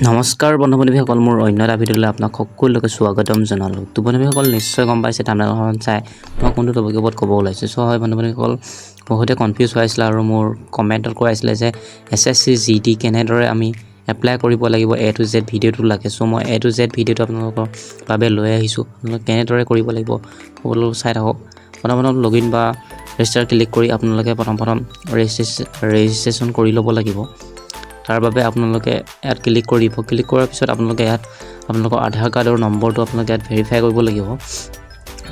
নমস্কাৰ বন্ধু-বান্ধৱীসকল, মোৰ অন্য এটা ভিডিঅ'লৈ আপোনাক সকলোকে স্বাগতম জনালোঁ। তো বন্ধু-বান্ধৱীসকল, নিশ্চয় গম পাইছে থাম্বনেইলখন চাই মই কোনটো টপিকৰ ওপৰত ক'ব ওলাইছোঁ। সো হয় বন্ধু-বান্ধৱীসকল, বহুতে কনফিউজ হৈ আছিল আৰু মোৰ কমেণ্টত কৈ আছিলে যে SSC GD কেনেদৰে আমি এপ্লাই কৰিব লাগিব A to Z ভিডিঅ'টো লাগে। সো মই A to Z ভিডিঅ'টো আপোনালোকৰ বাবে লৈ আহিছোঁ। আপোনালোকে কেনেদৰে কৰিব লাগিব সকলো চাই থাকক। প্ৰথম লগইন বা ৰেজিষ্টাৰ ক্লিক কৰি আপোনালোকে প্ৰথম ৰেজিষ্ট্ৰেশ্যন কৰি ল'ব লাগিব। তাৰ বাবে আপোনালোকে ইয়াত ক্লিক কৰিব। ক্লিক কৰাৰ পিছত আপোনালোকে ইয়াত আপোনালোকৰ আধাৰ কাৰ্ডৰ নম্বৰটো আপোনালোকে ইয়াত ভেৰিফাই কৰিব লাগিব।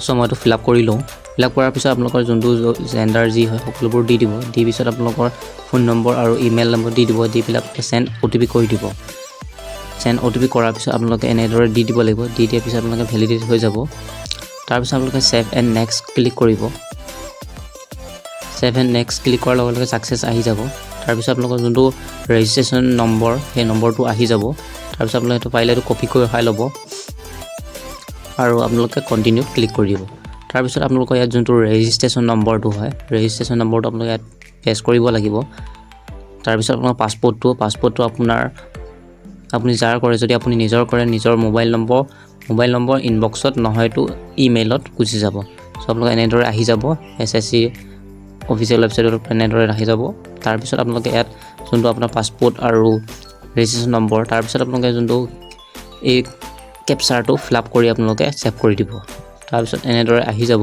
সো মইটো ফিল আপ কৰি লওঁ। ফিল আপ কৰাৰ পিছত আপোনালোকৰ যোনটো জেণ্ডাৰ যি হয় সকলোবোৰ দি দিব। দি পিছত আপোনালোকৰ ফোন নম্বৰ আৰু ইমেইল নম্বৰ দি দিব। দি পেলাই চেণ্ড OTP কৰি দিব। চেণ্ড OTP কৰাৰ পিছত আপোনালোকে এনেদৰে দি দিব লাগিব। দি দিয়াৰ পিছত আপোনালোকে ভেলিডেট হৈ যাব। তাৰপিছত আপোনালোকে ছেভ এণ্ড নেক্সট ক্লিক কৰিব। ছেভ এণ্ড নেক্সট ক্লিক কৰাৰ লগে লগে ছাকচেছ আহি যাব। তাৰপিছত আপোনালোকৰ যোনটো ৰেজিষ্ট্ৰেশ্যন নম্বৰ সেই নম্বৰটো আহি যাব। তাৰপিছত আপোনালোকে সেইটো পাৰিলে কপি কৰি ৰখাই ল'ব আৰু আপোনালোকে কণ্টিনিউ ক্লিক কৰি দিব। তাৰপিছত আপোনালোকৰ ইয়াত যোনটো ৰেজিষ্ট্ৰেশ্যন নম্বৰটো হয় ৰেজিষ্ট্ৰেশ্যন নম্বৰটো আপোনালোকে ইয়াত পেষ্ট কৰিব লাগিব। তাৰপিছত আপোনাৰ পাছপোৰ্টটো আপুনি যাৰ কৰে, যদি আপুনি নিজৰ কৰে নিজৰ মোবাইল নম্বৰ ইনবক্সত নহয়তো ইমেইলত গুচি যাব। সো আপোনালোকে এনেদৰে আহি যাব SSC অফিচিয়েল ৱেবছাইটত এনেদৰে আহি যাব। তাৰপিছত আপোনালোকে ইয়াত যোনটো আপোনাৰ পাছপোৰ্ট আৰু ৰেজিষ্ট্ৰেশ্যন নম্বৰ তাৰপিছত আপোনালোকে যোনটো এই কেপচাৰটো ফিল আপ কৰি আপোনালোকে ছেভ কৰি দিব। তাৰপিছত এনেদৰে আহি যাব।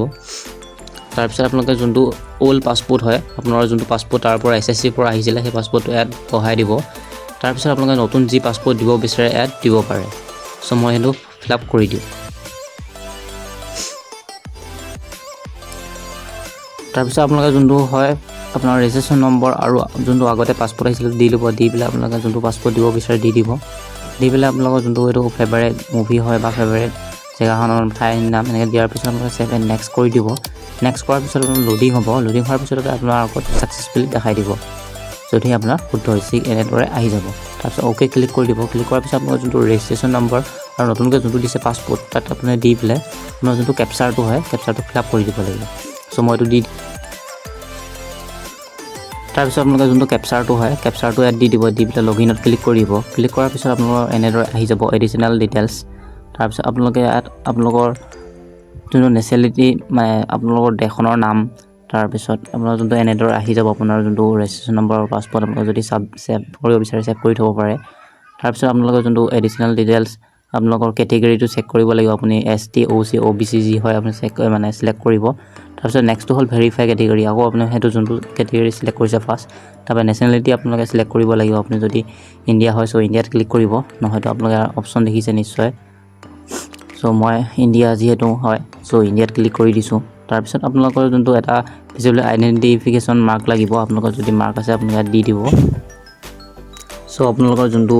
তাৰপিছত আপোনালোকে যোনটো অল্ড পাছপোৰ্ট হয় আপোনাৰ যোনটো পাছপোৰ্ট তাৰ পৰা SSC পৰা আহিছিলে সেই পাছপোৰ্টটো ইয়াত বহাই দিব। তাৰপিছত আপোনালোকে নতুন যি পাছপোৰ্ট দিব বিচাৰে ইয়াত দিব পাৰে। সো মই সেইটো ফিল আপ কৰি দিওঁ। তাৰপিছত আপোনালোকে যোনটো হয় আপোনাৰ ৰেজিষ্ট্ৰেশ্যন নম্বৰ আৰু যোনটো আগতে পাছপোৰ্ট আহিছিলে দি ল'ব। দি পেলাই আপোনালোকে যোনটো পাছপোৰ্ট দিব বিচাৰে দি দিব। দি পেলাই আপোনালোকৰ যোনটো এইটো ফেভাৰেট মুভি হয় বা ফেভাৰেট জেগাখনৰ ঠাইৰ নাম এনেকৈ দিয়াৰ পিছত আপোনালোকে ছেভ এণ্ড নেক্সট কৰি দিব। নেক্সট কৰাৰ পিছত আপোনাৰ লোডিং হ'ব। লোডিং হোৱাৰ পিছতে আপোনাৰ আগত ছাকচেছফুলি দেখাই দিব। যদি আপোনাৰ শুদ্ধ হৈছে এনেদৰে আহি যাব। তাৰপিছত অ'কে ক্লিক কৰি দিব। ক্লিক কৰাৰ পিছত আপোনাৰ যোনটো ৰেজিষ্ট্ৰেশ্যন নম্বৰ আৰু নতুনকৈ যোনটো দিছে পাছপোৰ্ট তাত আপুনি দি পেলাই আপোনাৰ যোনটো কেপচাৰটো হয় কেপচাৰটো ফিল আপ কৰি দিব লাগিব। সো মই এইটো দি তাৰপিছত আপোনালোকে যোনটো কেপচাৰটো হয় কেপচাৰটো ইয়াত দি দিব। দি পেলাই লগইনত ক্লিক কৰিব। ক্লিক কৰাৰ পিছত আপোনালোকৰ এনেদৰে আহি যাব এডিশ্যনেল ডিটেইলছ। তাৰপিছত আপোনালোকে ইয়াত আপোনালোকৰ যোনটো নেশ্যনেলিটি মানে আপোনালোকৰ দেশখনৰ নাম তাৰপিছত আপোনাৰ যোনটো এনেদৰে আহি যাব আপোনাৰ যোনটো ৰেজিষ্ট্ৰেশ্যন নম্বৰ আৰু পাছপোৰ্ট আপোনালোকে যদি ছেভ কৰিব বিচাৰে ছেভ কৰি থ'ব পাৰে। তাৰপিছত আপোনালোকৰ যোনটো এডিশ্যনেল ডিটেইলছ আপোনালোকৰ কেটেগৰীটো চেক কৰিব লাগিব। আপুনি ST OC OBC যি হয় আপুনি চিলেক্ট কৰিব। তাৰপিছত নেক্সটটো হ'ল ভেৰিফাই কেটেগৰী। আকৌ আপুনি সেইটো যোনটো কেটেগৰী চিলেক্ট কৰিছে ফাৰ্ষ্ট তাৰপৰা নেশ্যনেলিটি আপোনালোকে চিলেক্ট কৰিব লাগিব। আপুনি যদি ইণ্ডিয়া হয় ইণ্ডিয়াত ক্লিক কৰিব, নহয়তো আপোনালোকে অপশ্যন দেখিছে নিশ্চয়। সো মই ইণ্ডিয়া যিহেতু হয় ইণ্ডিয়াত ক্লিক কৰি দিছোঁ। তাৰপিছত আপোনালোকৰ যোনটো এটা ভিজিবল আইডেণ্টিফিকেশ্যন মাৰ্ক লাগিব। আপোনালোকৰ যদি মাৰ্ক আছে আপুনি ইয়াত দি দিব। সো আপোনালোকৰ যোনটো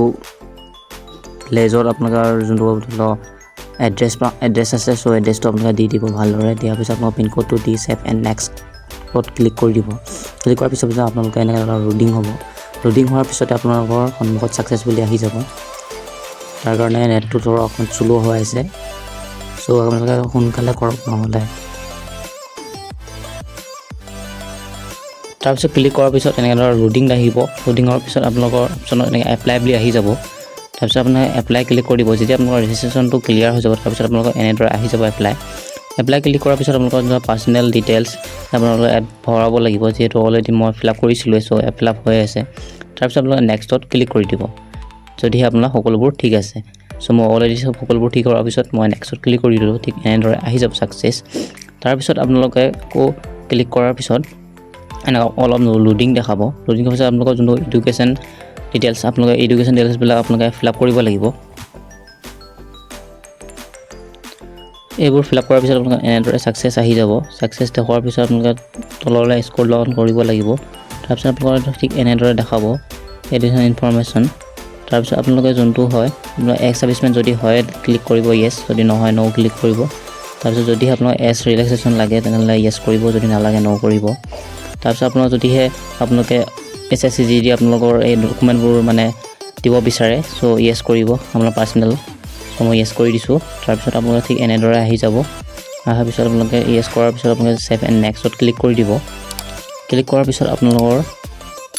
প্লেজত আপোনালোকৰ যোনটো এড্ৰেছ আছে এড্ৰেছটো আপোনালোকে দি দিব ভালদৰে। দিয়াৰ পিছত আপোনাৰ পিনক'ডটো দি ছেভ এণ্ড নেক্সটত ক্লিক কৰি দিব। ক্লিক কৰাৰ পিছত আপোনালোকে এনেকৈ লোডিং হ'ব। লোডিং হোৱাৰ পিছতে আপোনালোকৰ সন্মুখত ছাকচেছফুলি আহি যাব। তাৰ কাৰণে নেটটো ধৰক অকণমান শ্ল' হৈ আছে। সো আপোনালোকে সোনকালে কৰক নহ'লে। তাৰপিছত ক্লিক কৰাৰ পিছত এনেকৈ লোডিং আহিব। লোডিং হোৱাৰ পিছত আপোনালোকৰ অপশ্যনত এনেকৈ এপ্লাই বুলি আহি যাব। তাৰপিছত আপোনালোকে এপ্লাই ক্লিক কৰি দিব। যেতিয়া আপোনালোকৰ ৰেজিষ্ট্ৰেশ্যনটো ক্লিয়াৰ হৈ যাব তাৰপিছত আপোনালোকৰ এনেদৰে আহি যাব এপ্লাই ক্লিক কৰাৰ পিছত আপোনালোকৰ পাৰ্চনেল ডিটেইলছ আপোনালোকে ইয়াত ভৰাব লাগিব। যিহেতু অলৰেডি মই ফিল আপ কৰিছিলোঁ ফিল আপ হৈ আছে। তাৰপিছত আপোনালোকে নেক্সটত ক্লিক কৰি দিব যদিহে আপোনাৰ সকলোবোৰ ঠিক আছে। সো মই অলৰেডি সকলোবোৰ ঠিক হোৱাৰ পিছত মই নেক্সটত ক্লিক কৰি দিলোঁ। ঠিক এনেদৰে আহি যাব ছাকচেছ। তাৰপিছত আপোনালোকে আকৌ ক্লিক কৰাৰ পিছত এনেকুৱা অলপ লোডিং দেখাব। লোডিং হোৱাৰ পিছত আপোনালোকৰ যোনটো এডুকেশ্যন ডিটেইলছ আপোনালোকে এডুকেশ্যন ডিটেইলছবিলাক আপোনালোকে ফিল আপ কৰিব লাগিব। এইবোৰ ফিল আপ কৰাৰ পিছত আপোনালোকে এনেদৰে ছাকচেছ আহি যাব। ছাকচেছ দেখুৱাৰ পিছত আপোনালোকে তললৈ স্ক্ৰল ডাউন কৰিব লাগিব। তাৰপিছত আপোনালোকে ঠিক এনেদৰে দেখাব এডিশ্যনেল ইনফৰমেশ্যন। তাৰপিছত আপোনালোকে যোনটো হয় আপোনাৰ এক্স ছাৰ্ভিচমেন যদি হয় ক্লিক কৰিব য়েছ, যদি নহয় ন' ক্লিক কৰিব। তাৰপিছত যদি আপোনাক ৰিলেক্সেশ্যন লাগে তেনেহ'লে য়েছ কৰিব, যদি নালাগে ন' কৰিব। তাৰপিছত আপোনাৰ যদিহে আপোনালোকে SSC GD আপোনালোকৰ এই ডকুমেণ্টবোৰ মানে দিব বিচাৰে য়েছ কৰিব আপোনাৰ পাৰ্চনেল। মই য়েছ কৰি দিছোঁ। তাৰপিছত আপোনালোকে ঠিক এনেদৰে আহি যাব। অহাৰ পিছত আপোনালোকে য়েছ কৰাৰ পিছত আপোনালোকে ছেভ এণ্ড নেক্সটত ক্লিক কৰি দিব। ক্লিক কৰাৰ পিছত আপোনালোকৰ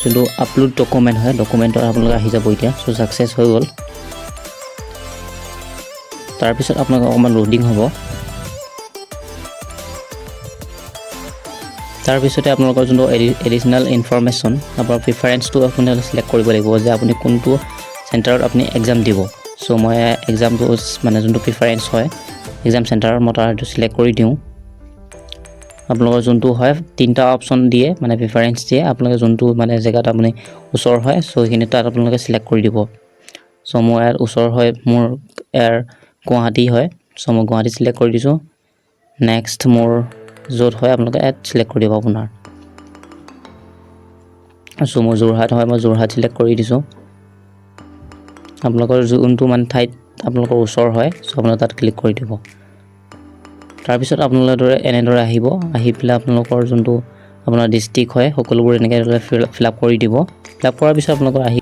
যোনটো আপলোড ডকুমেণ্ট হয় ডকুমেণ্টত আপোনালোকে আহি যাব এতিয়া। সো ছাকচেছ হৈ গ'ল। তাৰপিছত আপোনালোকৰ অকণমান লোডিং হ'ব তাৰপিছতে আপোনালোকৰ যোনটো এডিশ্যনেল ইনফৰমেশ্যন আপোনাৰ প্ৰিফাৰেঞ্চটো আপুনি সিলেক্ট কৰিব লাগিব যে আপুনি কোনটো চেণ্টাৰত আপুনি এক্সাম দিব সো মই এক্সামটো মানে যোনটো প্ৰিফাৰেঞ্চ হয় এক্সাম চেণ্টাৰৰ মই তাৰটো সিলেক্ট কৰি দিওঁ আপোনালোকৰ যোনটো হয় তিনটা অপচন দিয়ে মানে প্ৰিফাৰেঞ্চ দিয়ে আপোনালোকে যোনটো মানে জেগাত আপুনি ওচৰ হয় সো এইখিনি তাত আপোনালোকে সিলেক্ট কৰি দিব সো মোৰ ইয়াৰ ওচৰ হয় মোৰ ইয়াৰ গুৱাহাটী হয় সো মই গুৱাহাটী সিলেক্ট কৰি দিছোঁ নেক্সট মোৰ য'ত হয় আপোনালোকে এড সিলেক্ট কৰি দিব আপোনাৰ সো মোৰ যোৰহাট হয় মই যোৰহাট সিলেক্ট কৰি দিছোঁ আপোনালোকৰ যোনটো মানে ঠাইত আপোনালোকৰ ওচৰ হয় সো আপোনালোকে তাত ক্লিক কৰি দিব তাৰপিছত আপোনালোকৰ এনেদৰে আহিব আহি পেলাই আপোনালোকৰ যোনটো আপোনাৰ ডিস্ট্ৰিক্ট হয় সকলোবোৰ এনেকৈ ফিল আপ কৰি দিব ফিল আপ কৰাৰ পিছত আপোনালোকৰ আহি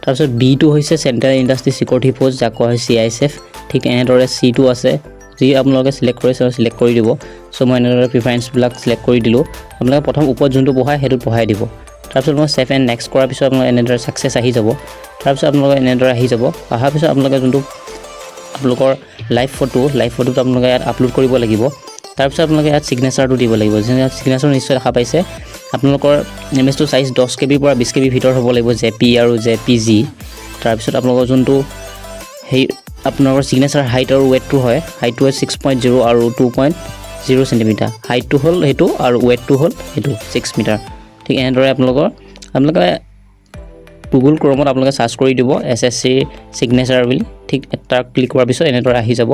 তাৰপিছত বিটো হৈছে চেণ্ট্ৰেল ইণ্ডাষ্ট্ৰি চিকিউৰিটি ফ'ৰ্চ যাক কোৱা হয় CISF ঠিক এনেদৰে চিটো আছে যি আপোনালোকে সিলেক্ট কৰিছে সিলেক্ট কৰি দিব সো মই এনেদৰে প্ৰিফাৰেঞ্চবিলাক সিলেক্ট কৰি দিলোঁ আপোনালোকে প্ৰথম ওপৰত যোনটো বহায় সেইটো বহাই দিব তাৰপিছত মই ছেভ এণ্ড নেক্সট কৰাৰ পিছত আপোনালোকে এনেদৰে ছাকচেছ আহি যাব তাৰপিছত আপোনালোকে এনেদৰে আহি যাব অহাৰ পিছত আপোনালোকে যোনটো আপোনালোকৰ লাইভ ফটোটো আপোনালোকে ইয়াত আপলোড কৰিব লাগিব তাৰপিছত আপোনালোকে ইয়াত ছিগনেচাৰটো দিব লাগিব যেনে ছিগনেচাৰ নিশ্চয় দেখা পাইছে আপোনালোকৰ ইমেজটো চাইজ 10 KB পৰা 20 KB ভিতৰত হ'ব লাগিব JP আৰু JPG তাৰপিছত আপোনালোকৰ যোনটো সেই আপোনালোকৰ ছিগনেচাৰ হাইট আৰু ৱেটটো হয় হাইটটো 6.0 আৰু 2.0 সেন্টিমিটাৰ হাইটটো হ'ল হেতু আৰু ৱেটটো হ'ল হেতু 6 মিটাৰ ঠিক এনেদৰে আপোনালোকে গুগল ক্ৰমত আপোনালোকে সাৰ্চ কৰি দিব SSC সিগনেচাৰ বুলি ঠিক তাক ক্লিক কৰাৰ পিছত এনেদৰে আহি যাব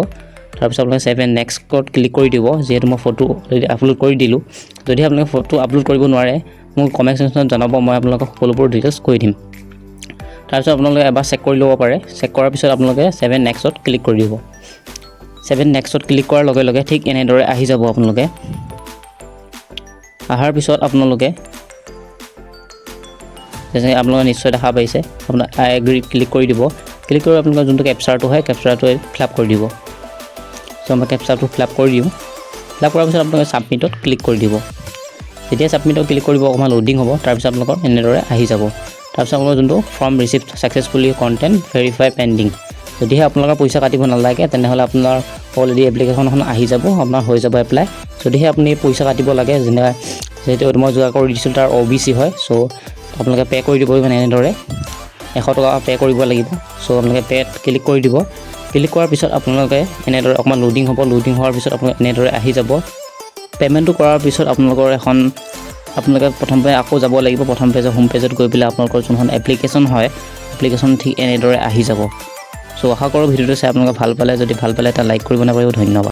তাৰপিছত আপোনালোকে ছেভ এণ্ড নেক্সটত ক্লিক কৰি দিব যেহেতু মই ফটো আপলোড কৰি দিলোঁ যদি আপোনালোকে ফটো আপলোড কৰিব নোৱাৰে মোক কমেণ্ট সেকশ্যনত জনাব মই আপোনালোকক সকলোবোৰ ডিটেইলছ কৈ দিম তাৰপিছত আপোনালোকে এবাৰ চেক কৰি ল'ব পাৰে চেক কৰাৰ পিছত আপোনালোকে ছেভ এণ্ড নেক্সটত ক্লিক কৰি দিব ছেভ এণ্ড নেক্সটত ক্লিক কৰাৰ লগে লগে ঠিক এনেদৰে আহি যাব আপোনালোকে অহাৰ পিছত আপোনালোকে যেনে আপোনালোকে নিশ্চয় দেখা পাইছে আপোনাৰ আই এগ্ৰি ক্লিক কৰি দিব ক্লিক কৰি আপোনালোকৰ যোনটো কেপচাৰটো হয় কেপচাৰটো ফিল আপ কৰি দিব সো মই কেপচাৰটো ফিল আপ কৰি দিওঁ ফিল আপ কৰাৰ পিছত আপোনালোকে ছাবমিটত ক্লিক কৰি দিব যেতিয়া ছাবমিটত ক্লিক কৰিব অকণমান লোডিং হ'ব তাৰপিছত আপোনালোকৰ এনেদৰে আহি যাব তাৰপিছত আপোনালোকৰ যোনটো form receive successfully content verify pending যদিহে আপোনালোকৰ পইচা কাটিব নালাগে তেনেহ'লে আপোনাৰ অলৰেডি এপ্লিকেশ্যনখন আহি যাব আপোনাৰ হৈ যাব এপ্লাই যদিহে আপুনি পইচা কাটিব লাগে যিহেতু মই যোৱা কৰি দিছিলোঁ তাৰ OBC হয় সো আপোনালোকে পে' কৰি দিব মানে এনেদৰে 100 টকা পে' কৰিব লাগিব সো আপোনালোকে পে'ত ক্লিক কৰি দিব ক্লিক কৰাৰ পিছত আপোনালোকে এনেদৰে অকণমান লোডিং হ'ব লোডিং হোৱাৰ পিছত আপোনালোকে এনেদৰে আহি যাব পে'মেণ্টটো কৰাৰ পিছত আপোনালোকৰ আপোনালোকে প্ৰথমতে আকৌ যাব লাগিব প্ৰথম পেজৰ হোম পেজত গৈ পেলাই আপোনালোকৰ যোনখন এপ্লিকেশ্যন হয় এপ্লিকেশ্যন ঠিক এনেদৰে আহি যাব সো আশা কৰোঁ ভিডিঅ'টো চাই আপোনালোকে ভাল পালে যদি ভাল পালে এটা লাইক কৰিব নাপাৰিব ধন্যবাদ